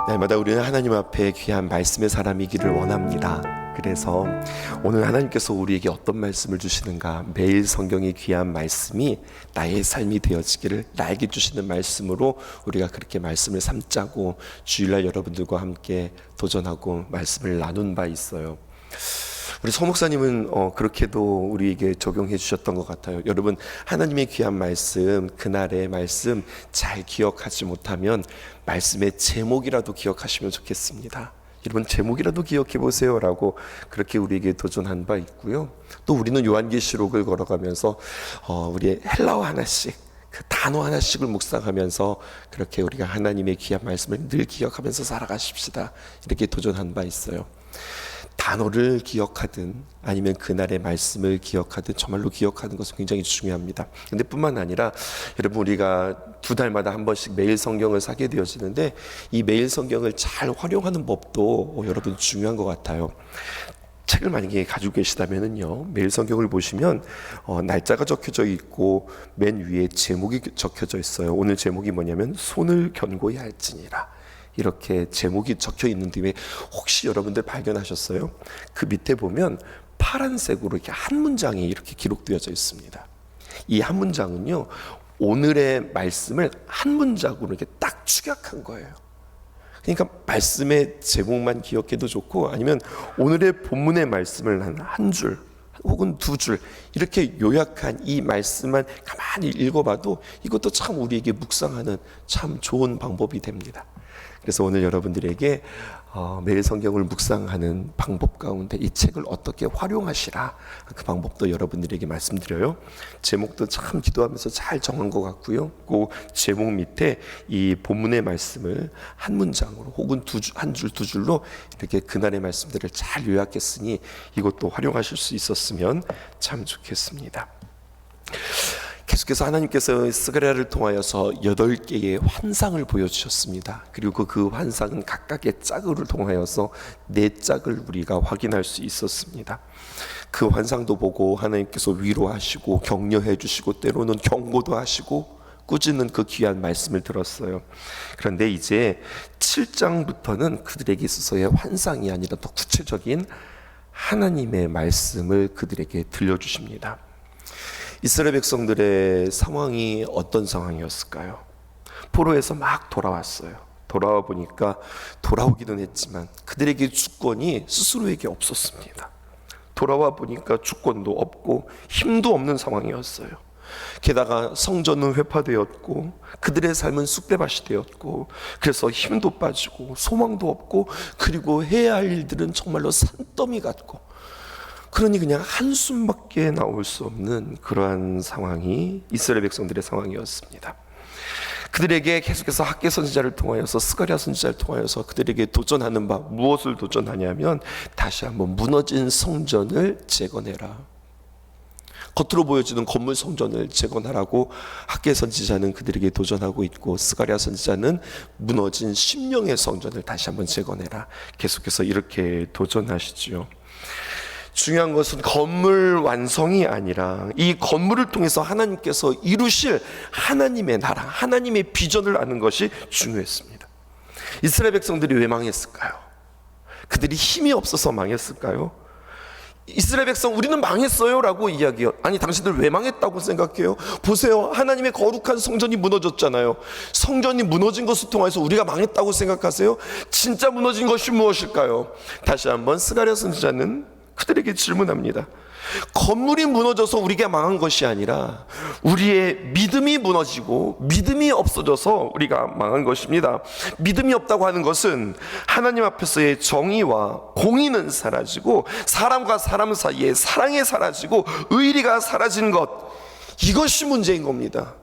날마다 우리는 하나님 앞에 귀한 말씀의 사람이기를 원합니다. 그래서 오늘 하나님께서 우리에게 어떤 말씀을 주시는가, 매일 성경의 귀한 말씀이 나의 삶이 되어지기를, 나에게 주시는 말씀으로 우리가 그렇게 말씀을 삼자고 주일날 여러분들과 함께 도전하고 말씀을 나눈 바 있어요. 우리 서 목사님은 그렇게도 우리에게 적용해 주셨던 것 같아요. 여러분, 하나님의 귀한 말씀, 그날의 말씀 잘 기억하지 못하면 말씀의 제목이라도 기억하시면 좋겠습니다. 여러분, 제목이라도 기억해 보세요 라고 그렇게 우리에게 도전한 바 있고요. 또 우리는 요한계시록을 걸어가면서 우리의 헬라어 하나씩, 그 단어 하나씩을 묵상하면서 그렇게 우리가 하나님의 귀한 말씀을 늘 기억하면서 살아가십시다, 이렇게 도전한 바 있어요. 단어를 기억하든 아니면 그날의 말씀을 기억하든 정말로 기억하는 것은 굉장히 중요합니다. 근데 뿐만 아니라 여러분, 우리가 2달마다 한 번씩 매일 성경을 사게 되어지는데 이 매일 성경을 잘 활용하는 법도 여러분 중요한 것 같아요. 책을 만약에 가지고 계시다면요, 매일 성경을 보시면 날짜가 적혀져 있고 맨 위에 제목이 적혀져 있어요. 오늘 제목이 뭐냐면 손을 견고히 할지니라, 이렇게 제목이 적혀 있는 뒤에 혹시 여러분들 발견하셨어요? 그 밑에 보면 파란색으로 이렇게 한 문장이 이렇게 기록되어져 있습니다. 이 한 문장은요, 오늘의 말씀을 한 문장으로 이렇게 딱 축약한 거예요. 그러니까 말씀의 제목만 기억해도 좋고, 아니면 오늘의 본문의 말씀을 한 줄 혹은 2줄 이렇게 요약한 이 말씀만 가만히 읽어봐도 이것도 참 우리에게 묵상하는 참 좋은 방법이 됩니다. 그래서 오늘 여러분들에게 매일 성경을 묵상하는 방법 가운데 이 책을 어떻게 활용하시라, 그 방법도 여러분들에게 말씀드려요. 제목도 참 기도하면서 잘 정한 것 같고요. 그 제목 밑에 이 본문의 말씀을 한 문장으로 혹은 한 줄, 2줄로 이렇게 그날의 말씀들을 잘 요약했으니 이것도 활용하실 수 있었으면 참 좋겠습니다. 계속해서 하나님께서 스가랴를 통하여서 8개의 환상을 보여주셨습니다. 그리고 그 환상은 각각의 짝을 통하여서 4짝을 우리가 확인할 수 있었습니다. 그 환상도 보고 하나님께서 위로하시고 격려해 주시고 때로는 경고도 하시고 꾸짖는 그 귀한 말씀을 들었어요. 그런데 이제 7장부터는 그들에게 있어서의 환상이 아니라 더 구체적인 하나님의 말씀을 그들에게 들려주십니다. 이스라엘 백성들의 상황이 어떤 상황이었을까요? 포로에서 막 돌아왔어요. 돌아와 보니까 돌아오기는 했지만 그들에게 주권이 스스로에게 없었습니다. 돌아와 보니까 주권도 없고 힘도 없는 상황이었어요. 게다가 성전은 회파되었고 그들의 삶은 쑥대밭이 되었고, 그래서 힘도 빠지고 소망도 없고, 그리고 해야 할 일들은 정말로 산더미 같고, 그러니 그냥 한숨밖에 나올 수 없는 그러한 상황이 이스라엘 백성들의 상황이었습니다. 그들에게 계속해서 학개 선지자를 통하여서, 스가랴 선지자를 통하여서 그들에게 도전하는 바, 무엇을 도전하냐면 다시 한번 무너진 성전을 재건해라, 겉으로 보여지는 건물 성전을 재건하라고 학개 선지자는 그들에게 도전하고 있고, 스가랴 선지자는 무너진 심령의 성전을 다시 한번 재건해라, 계속해서 이렇게 도전하시지요. 중요한 것은 건물 완성이 아니라 이 건물을 통해서 하나님께서 이루실 하나님의 나라, 하나님의 비전을 아는 것이 중요했습니다. 이스라엘 백성들이 왜 망했을까요? 그들이 힘이 없어서 망했을까요? 이스라엘 백성, 우리는 망했어요 라고 이야기해요. 아니, 당신들 왜 망했다고 생각해요? 보세요, 하나님의 거룩한 성전이 무너졌잖아요. 성전이 무너진 것을 통해서 우리가 망했다고 생각하세요? 진짜 무너진 것이 무엇일까요? 다시 한번 스가랴 선지자는 그들에게 질문합니다. 건물이 무너져서 우리가 망한 것이 아니라 우리의 믿음이 무너지고 믿음이 없어져서 우리가 망한 것입니다. 믿음이 없다고 하는 것은 하나님 앞에서의 정의와 공의는 사라지고 사람과 사람 사이에 사랑이 사라지고 의리가 사라진 것, 이것이 문제인 겁니다.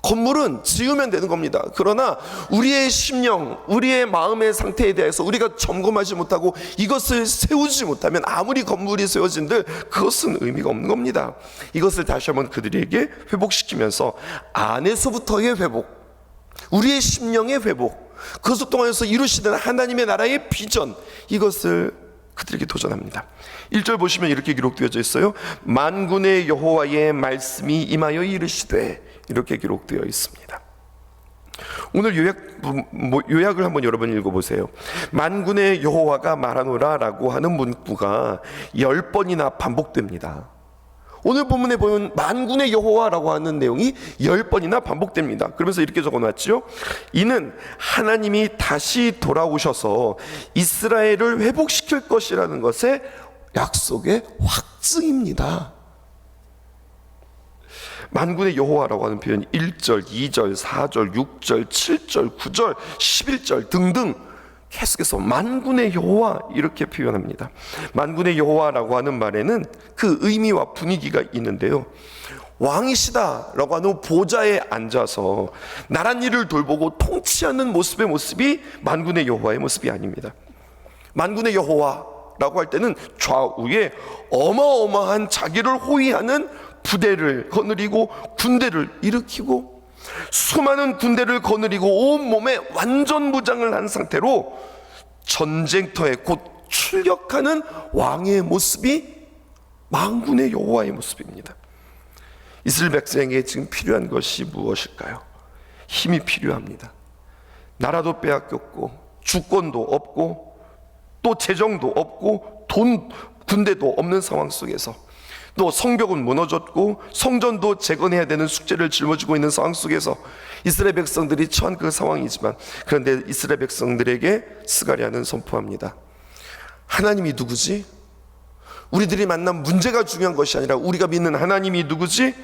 건물은 지으면 되는 겁니다. 그러나 우리의 심령, 우리의 마음의 상태에 대해서 우리가 점검하지 못하고 이것을 세우지 못하면 아무리 건물이 세워진들 그것은 의미가 없는 겁니다. 이것을 다시 한번 그들에게 회복시키면서 안에서부터의 회복, 우리의 심령의 회복, 그것을 통해서 이루시는 하나님의 나라의 비전, 이것을 그들에게 도전합니다. 1절 보시면 이렇게 기록되어져 있어요. 만군의 여호와의 말씀이 임하여 이르시되, 이렇게 기록되어 있습니다. 오늘 요약을 한번 여러분 읽어보세요. 만군의 여호와가 말하노라 라고 하는 문구가 10번이나 반복됩니다. 오늘 본문에 보면 만군의 여호와라고 하는 내용이 10번이나 반복됩니다. 그러면서 이렇게 적어놨죠. 이는 하나님이 다시 돌아오셔서 이스라엘을 회복시킬 것이라는 것의 약속의 확증입니다. 만군의 여호와라고 하는 표현이 1절, 2절, 4절, 6절, 7절, 9절, 11절 등등 계속해서 만군의 여호와 이렇게 표현합니다. 만군의 여호와라고 하는 말에는 그 의미와 분위기가 있는데요, 왕이시다라고 하는 보좌에 앉아서 나란 일을 돌보고 통치하는 모습이 만군의 여호와의 모습이 아닙니다. 만군의 여호와라고 할 때는 좌우에 어마어마한 자기를 호위하는 부대를 거느리고 군대를 일으키고 수많은 군대를 거느리고 온몸에 완전 무장을 한 상태로 전쟁터에 곧 출격하는 왕의 모습이 만군의 여호와의 모습입니다. 이스라엘 백성에게 지금 필요한 것이 무엇일까요? 힘이 필요합니다. 나라도 빼앗겼고 주권도 없고 또 재정도 없고 군대도 없는 상황 속에서, 또 성벽은 무너졌고 성전도 재건해야 되는 숙제를 짊어지고 있는 상황 속에서 이스라엘 백성들이 처한 그 상황이지만, 그런데 이스라엘 백성들에게 스가랴는 선포합니다. 하나님이 누구지? 우리들이 만난 문제가 중요한 것이 아니라 우리가 믿는 하나님이 누구지?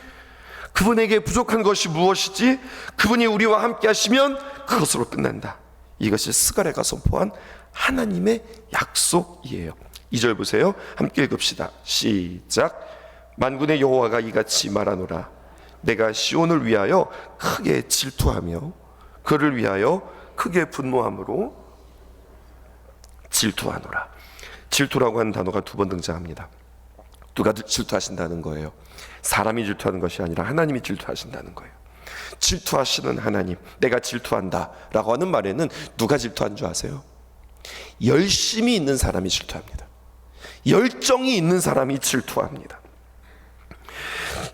그분에게 부족한 것이 무엇이지? 그분이 우리와 함께 하시면 그것으로 끝난다. 이것이 스가랴가 선포한 하나님의 약속이에요. 2절 보세요. 함께 읽읍시다. 시작. 만군의 여호와가 이같이 말하노라. 내가 시온을 위하여 크게 질투하며 그를 위하여 크게 분노함으로 질투하노라. 질투라고 하는 단어가 2번 등장합니다. 누가 질투하신다는 거예요? 사람이 질투하는 것이 아니라 하나님이 질투하신다는 거예요. 질투하시는 하나님, 내가 질투한다 라고 하는 말에는 누가 질투한 줄 아세요? 열심이 있는 사람이 질투합니다. 열정이 있는 사람이 질투합니다.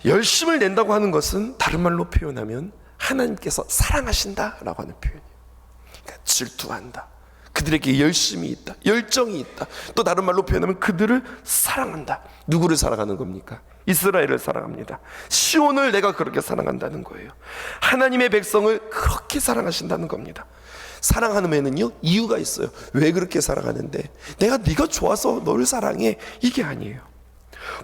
열심을 낸다고 하는 것은 다른 말로 표현하면 하나님께서 사랑하신다라고 하는 표현이에요. 그러니까 질투한다. 그들에게 열심이 있다, 열정이 있다. 또 다른 말로 표현하면 그들을 사랑한다. 누구를 사랑하는 겁니까? 이스라엘을 사랑합니다. 시온을 내가 그렇게 사랑한다는 거예요. 하나님의 백성을 그렇게 사랑하신다는 겁니다. 사랑하는 데는요 이유가 있어요. 왜 그렇게 사랑하는데? 네가 좋아서 너를 사랑해, 이게 아니에요.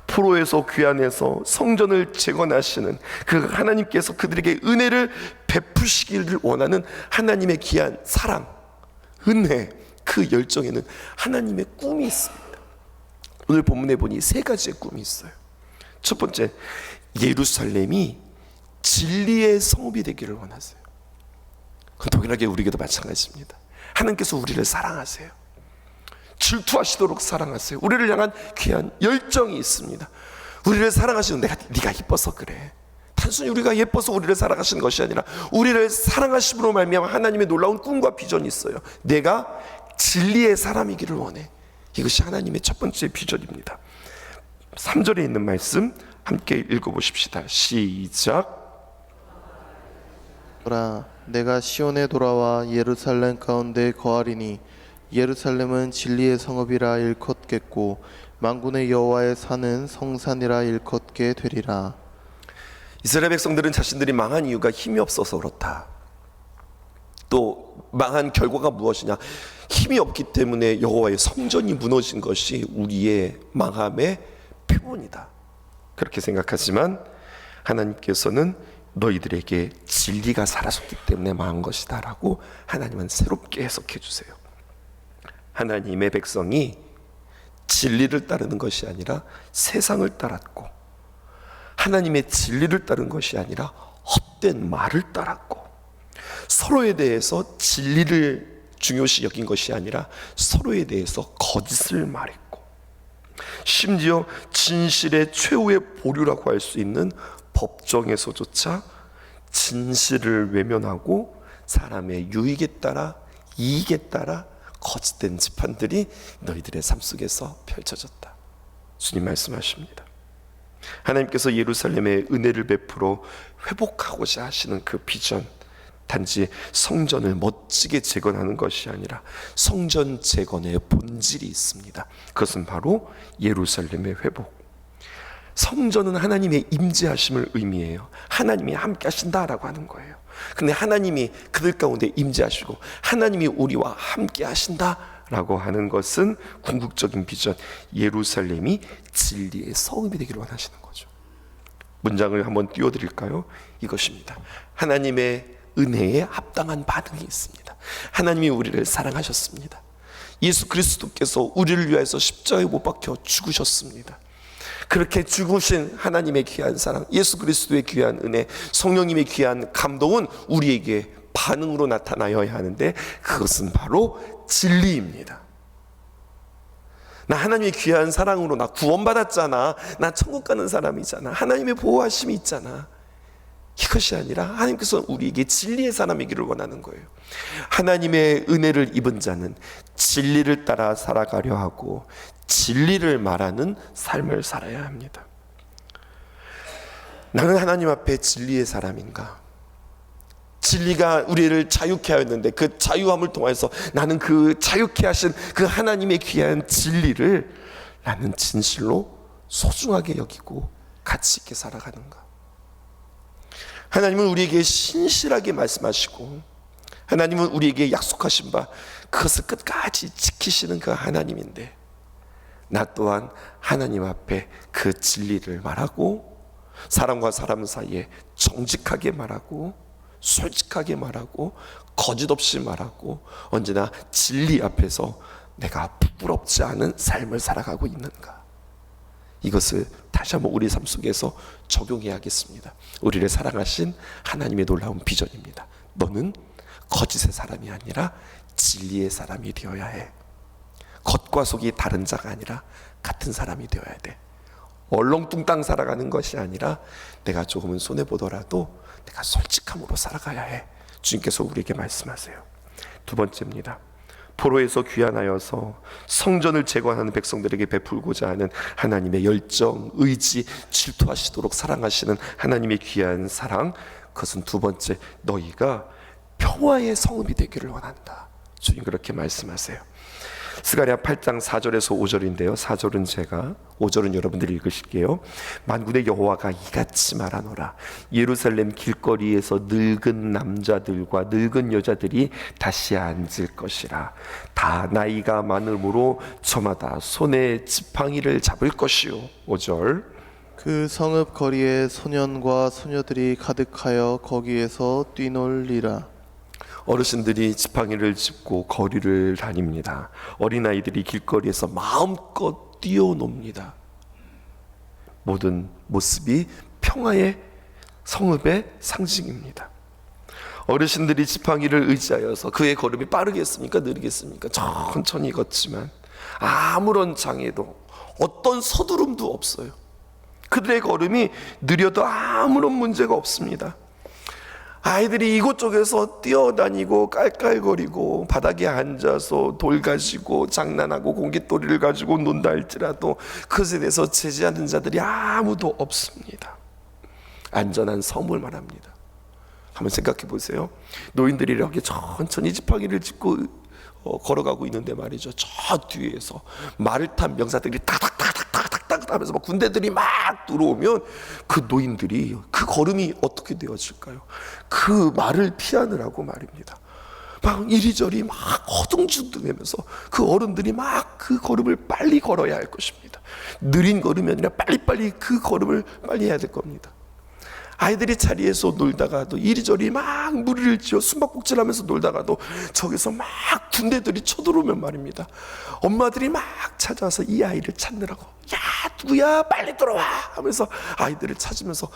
포로에서 귀환해서 성전을 재건하시는 그 하나님께서 그들에게 은혜를 베푸시기를 원하는 하나님의 귀한 사랑, 은혜, 그 열정에는 하나님의 꿈이 있습니다. 오늘 본문에 보니 3가지의 꿈이 있어요. 첫 번째, 예루살렘이 진리의 성읍이 되기를 원하세요. 그건 동일하게 우리에게도 마찬가지입니다. 하나님께서 우리를 사랑하세요. 질투하시도록 사랑하세요. 우리를 향한 귀한 열정이 있습니다. 우리를 사랑하시는 네가 이뻐서 그래. 단순히 우리가 예뻐서 우리를 사랑하시는 것이 아니라 우리를 사랑하심으로 말미암아 하나님의 놀라운 꿈과 비전이 있어요. 내가 진리의 사람이기를 원해. 이것이 하나님의 첫 번째 비전입니다. 3절에 있는 말씀 함께 읽어보십시다. 시작. 내가 시온에 돌아와 예루살렘 가운데 거하리니 예루살렘은 진리의 성읍이라 일컫겠고 만군의 여호와의 산은 성산이라 일컫게 되리라. 이스라엘 백성들은 자신들이 망한 이유가 힘이 없어서 그렇다. 또 망한 결과가 무엇이냐? 힘이 없기 때문에 여호와의 성전이 무너진 것이 우리의 망함의 표본이다. 그렇게 생각하지만 하나님께서는 너희들에게 진리가 사라졌기 때문에 망한 것이다 라고 하나님은 새롭게 해석해 주세요. 하나님의 백성이 진리를 따르는 것이 아니라 세상을 따랐고, 하나님의 진리를 따른 것이 아니라 헛된 말을 따랐고, 서로에 대해서 진리를 중요시 여긴 것이 아니라 서로에 대해서 거짓을 말했고, 심지어 진실의 최후의 보류라고 할 수 있는 법정에서조차 진실을 외면하고 사람의 유익에 따라, 이익에 따라 거짓된 재판들이 너희들의 삶 속에서 펼쳐졌다. 주님 말씀하십니다. 하나님께서 예루살렘에 은혜를 베풀어 회복하고자 하시는 그 비전, 단지 성전을 멋지게 재건하는 것이 아니라 성전 재건의 본질이 있습니다. 그것은 바로 예루살렘의 회복. 성전은 하나님의 임재하심을 의미해요. 하나님이 함께 하신다라고 하는 거예요. 근데 하나님이 그들 가운데 임재하시고 하나님이 우리와 함께 하신다라고 하는 것은 궁극적인 비전, 예루살렘이 진리의 성읍이 되기를 원하시는 거죠. 문장을 한번 띄워드릴까요? 이것입니다. 하나님의 은혜에 합당한 반응이 있습니다. 하나님이 우리를 사랑하셨습니다. 예수 그리스도께서 우리를 위해서 십자가에 못 박혀 죽으셨습니다. 그렇게 죽으신 하나님의 귀한 사랑, 예수 그리스도의 귀한 은혜, 성령님의 귀한 감동은 우리에게 반응으로 나타나야 하는데 그것은 바로 진리입니다. 나 하나님의 귀한 사랑으로 나 구원받았잖아, 나 천국 가는 사람이잖아, 하나님의 보호하심이 있잖아. 이것이 아니라 하나님께서 우리에게 진리의 사람이기를 원하는 거예요. 하나님의 은혜를 입은 자는 진리를 따라 살아가려 하고 진리를 말하는 삶을 살아야 합니다. 나는 하나님 앞에 진리의 사람인가? 진리가 우리를 자유케 하였는데 그 자유함을 통해서 나는 그 자유케 하신 그 하나님의 귀한 진리를 나는 진실로 소중하게 여기고 가치 있게 살아가는가? 하나님은 우리에게 신실하게 말씀하시고 하나님은 우리에게 약속하신 바 그것을 끝까지 지키시는 그 하나님인데 나 또한 하나님 앞에 그 진리를 말하고 사람과 사람 사이에 정직하게 말하고 솔직하게 말하고 거짓 없이 말하고 언제나 진리 앞에서 내가 부끄럽지 않은 삶을 살아가고 있는가? 이것을 다시 한번 우리 삶 속에서 적용해야겠습니다. 우리를 사랑하신 하나님의 놀라운 비전입니다. 너는 거짓의 사람이 아니라 진리의 사람이 되어야 해. 겉과 속이 다른 자가 아니라 같은 사람이 되어야 돼. 얼렁뚱땅 살아가는 것이 아니라 내가 조금은 손해보더라도 내가 솔직함으로 살아가야 해. 주님께서 우리에게 말씀하세요. 두 번째입니다. 포로에서 귀환하여서 성전을 재건하는 백성들에게 베풀고자 하는 하나님의 열정, 의지, 질투하시도록 사랑하시는 하나님의 귀한 사랑, 그것은 두 번째, 너희가 평화의 성읍이 되기를 원한다. 주님 그렇게 말씀하세요. 스가랴 8장 4절에서 5절인데요 4절은 제가, 5절은 여러분들이 읽으실게요. 만군의 여호와가 이같이 말하노라. 예루살렘 길거리에서 늙은 남자들과 늙은 여자들이 다시 앉을 것이라. 다 나이가 많음으로 저마다 손에 지팡이를 잡을 것이요. 5절, 그 성읍 거리에 소년과 소녀들이 가득하여 거기에서 뛰놀리라. 어르신들이 지팡이를 짚고 거리를 다닙니다. 어린아이들이 길거리에서 마음껏 뛰어놉니다. 모든 모습이 평화의 성읍의 상징입니다. 어르신들이 지팡이를 의지하여서 그의 걸음이 빠르겠습니까? 느리겠습니까? 천천히 걷지만 아무런 장애도 어떤 서두름도 없어요. 그들의 걸음이 느려도 아무런 문제가 없습니다. 아이들이 이곳저곳에서 뛰어다니고 깔깔거리고 바닥에 앉아서 돌 가지고 장난하고 공깃돌이를 가지고 논다 할지라도 그것에 대해서 제지하는 자들이 아무도 없습니다. 안전한 섬을 말합니다. 한번 생각해 보세요. 노인들이 이렇게 천천히 지팡이를 짚고 걸어가고 있는데 말이죠, 저 뒤에서 말을 탄 병사들이 탁탁탁탁탁탁 하면서 막 군대들이 막 들어오면 그 노인들이 그 걸음이 어떻게 되어질까요? 그 말을 피하느라고 말입니다. 막 이리저리 막 허둥지둥하면서 그 어른들이 막 그 걸음을 빨리 걸어야 할 것입니다. 느린 걸음이 아니라 빨리빨리 그 걸음을 빨리 해야 될 겁니다. 아이들이 자리에서 놀다가도 이리저리 막 무리를 지어 숨바꼭질하면서 놀다가도 저기서 막 군대들이 쳐들어오면 말입니다, 엄마들이 막 찾아와서 이 아이를 찾느라고 야 누구야 빨리 들어와 하면서 아이들을 찾으면서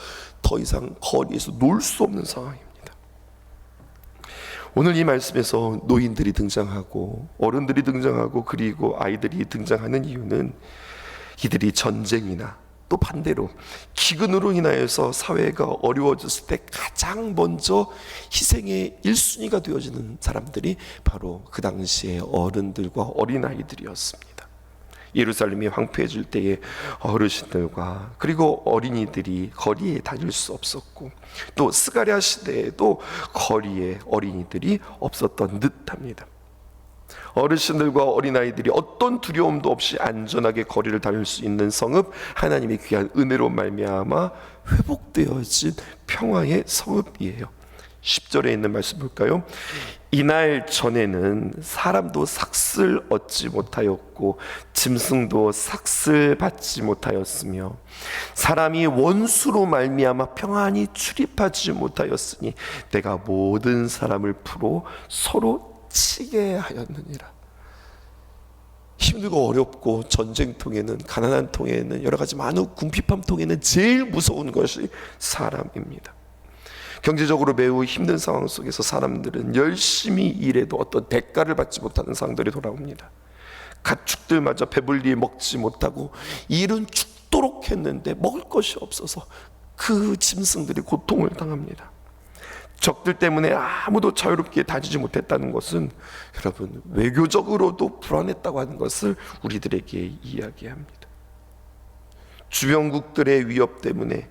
더 이상 거리에서 놀 수 없는 상황입니다. 오늘 이 말씀에서 노인들이 등장하고 어른들이 등장하고 그리고 아이들이 등장하는 이유는 이들이 전쟁이나 또 반대로 기근으로 인하여서 사회가 어려워졌을 때 가장 먼저 희생의 1순위가 되어지는 사람들이 바로 그 당시의 어른들과 어린아이들이었습니다. 예루살렘이 황폐해질 때에 어르신들과 그리고 어린이들이 거리에 다닐 수 없었고, 또 스가랴 시대에도 거리에 어린이들이 없었던 듯합니다. 어르신들과 어린아이들이 어떤 두려움도 없이 안전하게 거리를 다닐 수 있는 성읍, 하나님의 귀한 은혜로 말미암아 회복되어진 평화의 성읍이에요. 10절에 있는 말씀 볼까요? 이날 전에는 사람도 삭슬 얻지 못하였고 짐승도 삭슬 받지 못하였으며 사람이 원수로 말미암아 평안히 출입하지 못하였으니 내가 모든 사람을 풀어 서로 치게 하였느니라. 힘들고 어렵고 전쟁통에는, 가난한 통에는, 여러 가지 많은 궁핍함 통에는 제일 무서운 것이 사람입니다. 경제적으로 매우 힘든 상황 속에서 사람들은 열심히 일해도 어떤 대가를 받지 못하는 상황들이 돌아옵니다. 가축들마저 배불리 먹지 못하고 일은 죽도록 했는데 먹을 것이 없어서 그 짐승들이 고통을 당합니다. 적들 때문에 아무도 자유롭게 다니지 못했다는 것은 여러분 외교적으로도 불안했다고 하는 것을 우리들에게 이야기합니다. 주변국들의 위협 때문에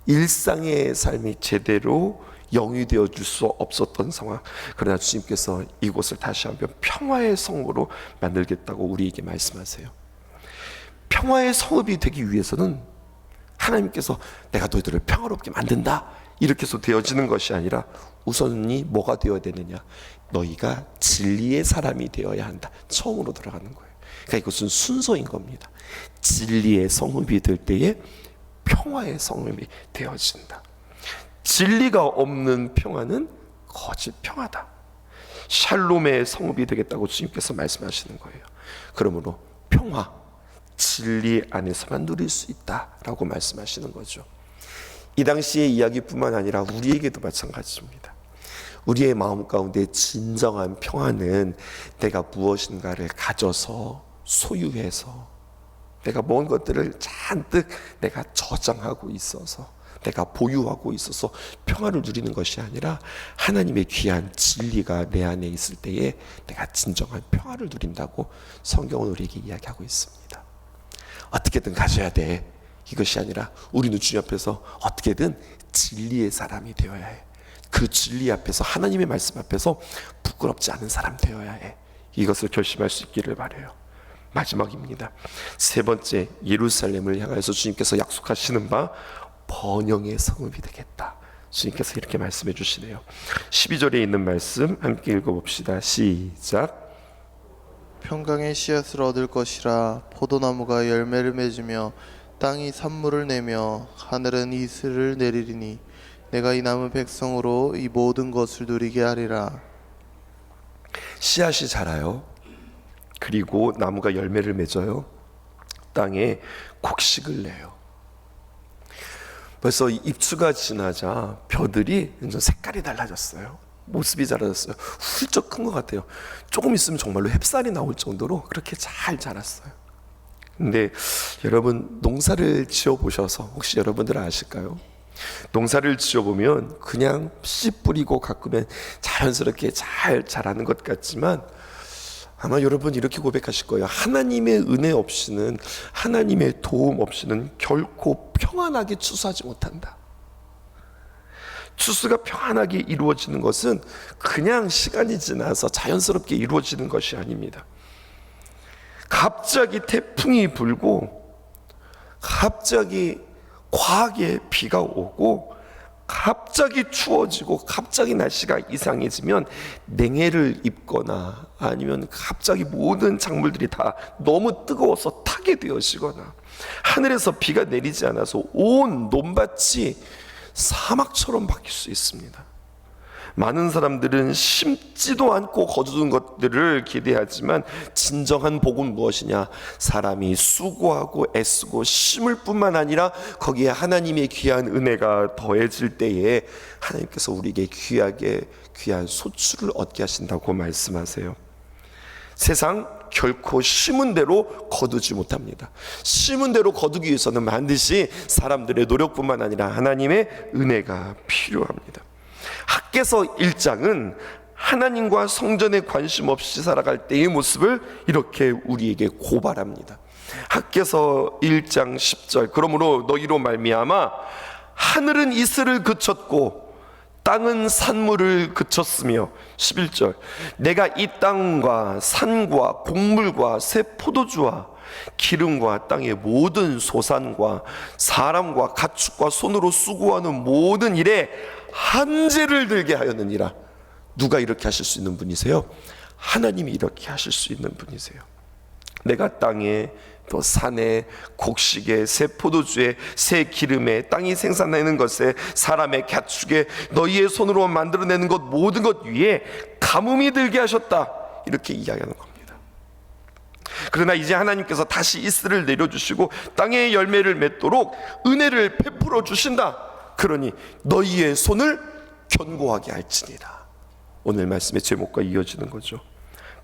일상의 삶이 제대로 영위되어 줄 수 없었던 상황, 그러나 주님께서 이곳을 다시 한번 평화의 성으로 만들겠다고 우리에게 말씀하세요. 평화의 성읍이 되기 위해서는 하나님께서 내가 너희들을 평화롭게 만든다 이렇게 해서 되어지는 것이 아니라 우선이 뭐가 되어야 되느냐, 너희가 진리의 사람이 되어야 한다. 처음으로 들어가는 거예요. 그러니까 이것은 순서인 겁니다. 진리의 성읍이 될 때에 평화의 성읍이 되어진다. 진리가 없는 평화는 거짓 평화다. 샬롬의 성읍이 되겠다고 주님께서 말씀하시는 거예요. 그러므로 평화, 진리 안에서만 누릴 수 있다라고 말씀하시는 거죠. 이 당시의 이야기뿐만 아니라 우리에게도 마찬가지입니다. 우리의 마음 가운데 진정한 평화는 내가 무엇인가를 가져서 소유해서 내가 모은 것들을 잔뜩 내가 저장하고 있어서 내가 보유하고 있어서 평화를 누리는 것이 아니라 하나님의 귀한 진리가 내 안에 있을 때에 내가 진정한 평화를 누린다고 성경은 우리에게 이야기하고 있습니다. 어떻게든 가져야 돼, 이것이 아니라 우리는 주님 앞에서 어떻게든 진리의 사람이 되어야 해. 그 진리 앞에서, 하나님의 말씀 앞에서 부끄럽지 않은 사람 되어야 해. 이것을 결심할 수 있기를 바라요. 마지막입니다. 세 번째, 예루살렘을 향해서 주님께서 약속하시는 바 번영의 성읍이 되겠다. 주님께서 이렇게 말씀해 주시네요. 12절에 있는 말씀 함께 읽어봅시다. 시작. 평강의 씨앗을 얻을 것이라. 포도나무가 열매를 맺으며 땅이 산물을 내며 하늘은 이슬을 내리리니 내가 이 남은 백성으로 이 모든 것을 누리게 하리라. 씨앗이 자라요. 그리고 나무가 열매를 맺어요. 땅에 곡식을 내요. 벌써 입추가 지나자 벼들이 색깔이 달라졌어요. 모습이 달라졌어요. 훌쩍 큰 것 같아요. 조금 있으면 정말로 햅쌀이 나올 정도로 그렇게 잘 자랐어요. 근데 여러분 농사를 지어보셔서 혹시 여러분들 아실까요? 농사를 지어보면 그냥 씨 뿌리고 가꾸면 자연스럽게 잘 자라는 것 같지만 아마 여러분 이렇게 고백하실 거예요. 하나님의 은혜 없이는, 하나님의 도움 없이는 결코 평안하게 추수하지 못한다. 추수가 평안하게 이루어지는 것은 그냥 시간이 지나서 자연스럽게 이루어지는 것이 아닙니다. 갑자기 태풍이 불고 갑자기 과하게 비가 오고 갑자기 추워지고 갑자기 날씨가 이상해지면 냉해를 입거나 아니면 갑자기 모든 작물들이 다 너무 뜨거워서 타게 되어지거나 하늘에서 비가 내리지 않아서 온 논밭이 사막처럼 바뀔 수 있습니다. 많은 사람들은 심지도 않고 거두는 것들을 기대하지만 진정한 복은 무엇이냐? 사람이 수고하고 애쓰고 심을 뿐만 아니라 거기에 하나님의 귀한 은혜가 더해질 때에 하나님께서 우리에게 귀한 소출을 얻게 하신다고 말씀하세요. 세상 결코 심은 대로 거두지 못합니다. 심은 대로 거두기 위해서는 반드시 사람들의 노력뿐만 아니라 하나님의 은혜가 필요합니다. 학개서 1장은 하나님과 성전에 관심 없이 살아갈 때의 모습을 이렇게 우리에게 고발합니다. 학개서 1장 10절 그러므로 너희로 말미암아 하늘은 이슬을 그쳤고 땅은 산물을 그쳤으며 11절 내가 이 땅과 산과 곡물과 새 포도주와 기름과 땅의 모든 소산과 사람과 가축과 손으로 수고하는 모든 일에 한재를 들게 하였느니라. 누가 이렇게 하실 수 있는 분이세요? 하나님이 이렇게 하실 수 있는 분이세요. 내가 땅에 또 산에 곡식에 새 포도주에 새 기름에 땅이 생산하는 것에 사람의 가축에 너희의 손으로 만들어내는 것 모든 것 위에 가뭄이 들게 하셨다. 이렇게 이야기하는 겁니다. 그러나 이제 하나님께서 다시 이슬을 내려주시고 땅에 열매를 맺도록 은혜를 베풀어 주신다. 그러니 너희의 손을 견고하게 할지니라. 오늘 말씀의 제목과 이어지는 거죠.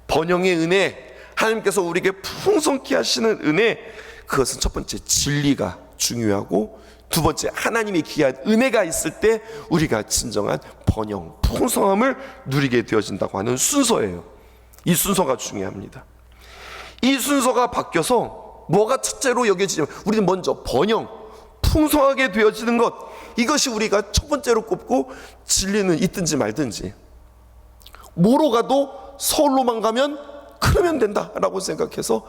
번영의 은혜, 하나님께서 우리에게 풍성케 하시는 은혜, 그것은 첫 번째 진리가 중요하고 두 번째 하나님의 귀한 은혜가 있을 때 우리가 진정한 번영, 풍성함을 누리게 되어진다고 하는 순서예요. 이 순서가 중요합니다. 이 순서가 바뀌어서 뭐가 첫째로 여겨지냐면 우리는 먼저 번영, 풍성하게 되어지는 것, 이것이 우리가 첫 번째로 꼽고 진리는 있든지 말든지 뭐로 가도 서울로만 가면 그러면 된다라고 생각해서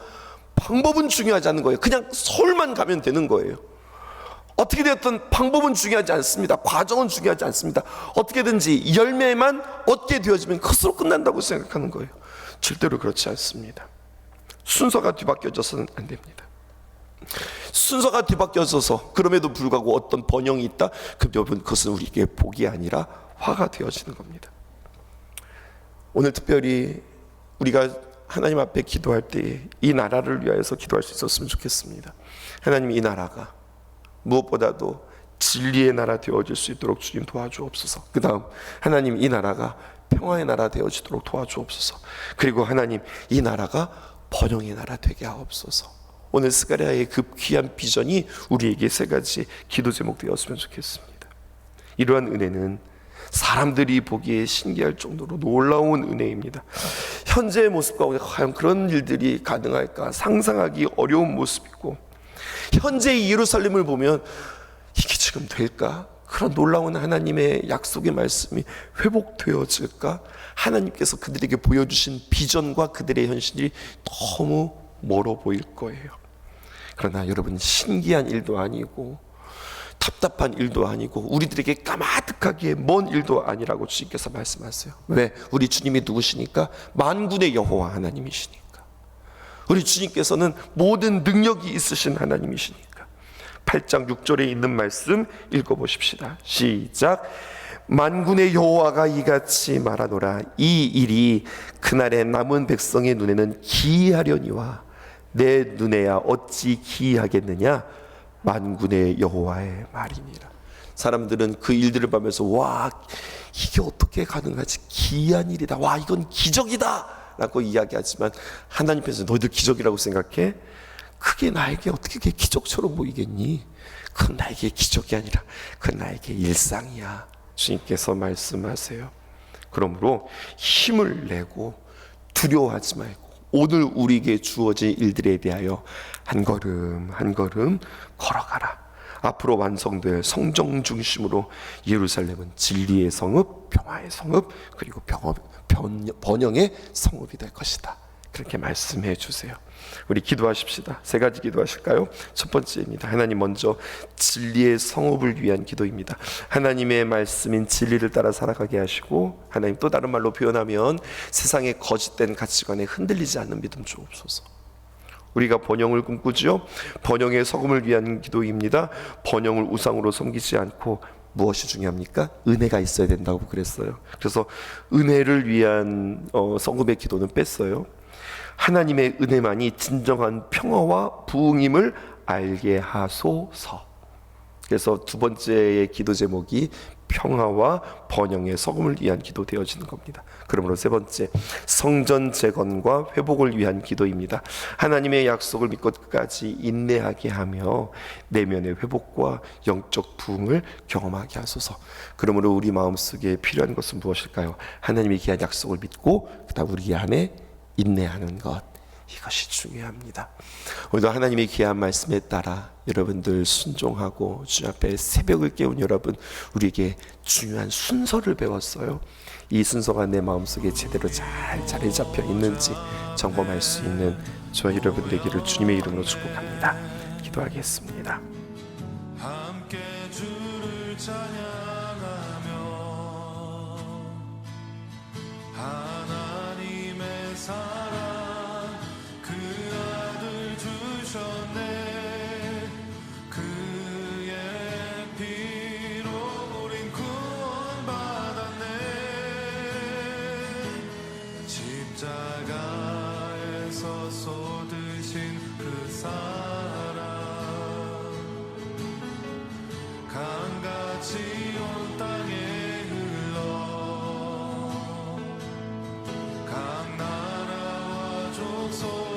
방법은 중요하지 않은 거예요. 그냥 서울만 가면 되는 거예요. 어떻게 되었든 방법은 중요하지 않습니다. 과정은 중요하지 않습니다. 어떻게든지 열매만 얻게 되어지면 그것으로 끝난다고 생각하는 거예요. 절대로 그렇지 않습니다. 순서가 뒤바뀌어져서는 안 됩니다. 순서가 뒤바뀌어져서 그럼에도 불구하고 어떤 번영이 있다? 그럼 여러분 그것은 우리에게 복이 아니라 화가 되어지는 겁니다. 오늘 특별히 우리가 하나님 앞에 기도할 때 이 나라를 위하여서 기도할 수 있었으면 좋겠습니다. 하나님, 이 나라가 무엇보다도 진리의 나라 되어질 수 있도록 주님 도와주옵소서. 그 다음 하나님, 이 나라가 평화의 나라 되어지도록 도와주옵소서. 그리고 하나님, 이 나라가 번영의 나라 되게 하옵소서. 오늘 스가랴의 그 귀한 비전이 우리에게 세 가지 기도 제목 되었으면 좋겠습니다. 이러한 은혜는 사람들이 보기에 신기할 정도로 놀라운 은혜입니다. 현재의 모습 가운데 과연 그런 일들이 가능할까 상상하기 어려운 모습이고, 현재의 예루살렘을 보면 이게 지금 될까? 그런 놀라운 하나님의 약속의 말씀이 회복되어질까? 하나님께서 그들에게 보여주신 비전과 그들의 현실이 너무 멀어 보일 거예요. 그러나 여러분, 신기한 일도 아니고 답답한 일도 아니고 우리들에게 까마득하게 먼 일도 아니라고 주님께서 말씀하세요. 왜? 우리 주님이 누구시니까? 만군의 여호와 하나님이시니까. 우리 주님께서는 모든 능력이 있으신 하나님이시니까. 8장 6절에 있는 말씀 읽어보십시다. 시작. 만군의 여호와가 이같이 말하노라. 이 일이 그날의 남은 백성의 눈에는 기이하려니와 내 눈에야 어찌 기이하겠느냐? 만군의 여호와의 말이니라. 사람들은 그 일들을 보면서 와, 이게 어떻게 가능하지? 기이한 일이다. 와, 이건 기적이다 라고 이야기하지만 하나님께서 너희들 기적이라고 생각해? 그게 나에게 어떻게 그게 기적처럼 보이겠니? 그건 나에게 기적이 아니라 그건 나에게 일상이야. 주님께서 말씀하세요. 그러므로 힘을 내고 두려워하지 말고 오늘 우리에게 주어진 일들에 대하여 한 걸음 한 걸음 걸어가라. 앞으로 완성될 성정 중심으로 예루살렘은 진리의 성읍, 평화의 성읍, 그리고 번영의 성읍이 될 것이다. 그렇게 말씀해 주세요. 우리 기도하십시다. 세 가지 기도하실까요? 첫 번째입니다. 하나님, 먼저 진리의 성읍을 위한 기도입니다. 하나님의 말씀인 진리를 따라 살아가게 하시고, 하나님, 또 다른 말로 표현하면 세상의 거짓된 가치관에 흔들리지 않는 믿음 주옵소서. 우리가 번영을 꿈꾸지요. 번영의 성읍을 위한 기도입니다. 번영을 우상으로 섬기지 않고 무엇이 중요합니까? 은혜가 있어야 된다고 그랬어요. 그래서 은혜를 위한 성읍의 기도는 뺐어요. 하나님의 은혜만이 진정한 평화와 부흥임을 알게 하소서. 그래서 두 번째의 기도 제목이 평화와 번영의 성음을 위한 기도 되어지는 겁니다. 그러므로 세 번째, 성전 재건과 회복을 위한 기도입니다. 하나님의 약속을 믿고 끝까지 인내하게 하며 내면의 회복과 영적 부흥을 경험하게 하소서. 그러므로 우리 마음속에 필요한 것은 무엇일까요? 하나님의 귀한 약속을 믿고 그다음 우리 안에 인내하는 것, 이것이 중요합니다. 오늘도 하나님의 귀한 말씀에 따라 여러분들 순종하고 주 앞에 새벽을 깨운 여러분, 우리에게 중요한 순서를 배웠어요. 이 순서가 내 마음속에 제대로 잘 자리 잡혀 있는지 점검할 수 있는 저와 여러분 되기를 주님의 이름으로 축복합니다. 기도하겠습니다. 함께 주를 찬양하며 하나님의 사랑 그 아들 주셨네. 그의 피로 우린 구원받았네. 십자가에서 쏟으신 그 사랑 강같이 온 땅에 흘러 각 나라와 족속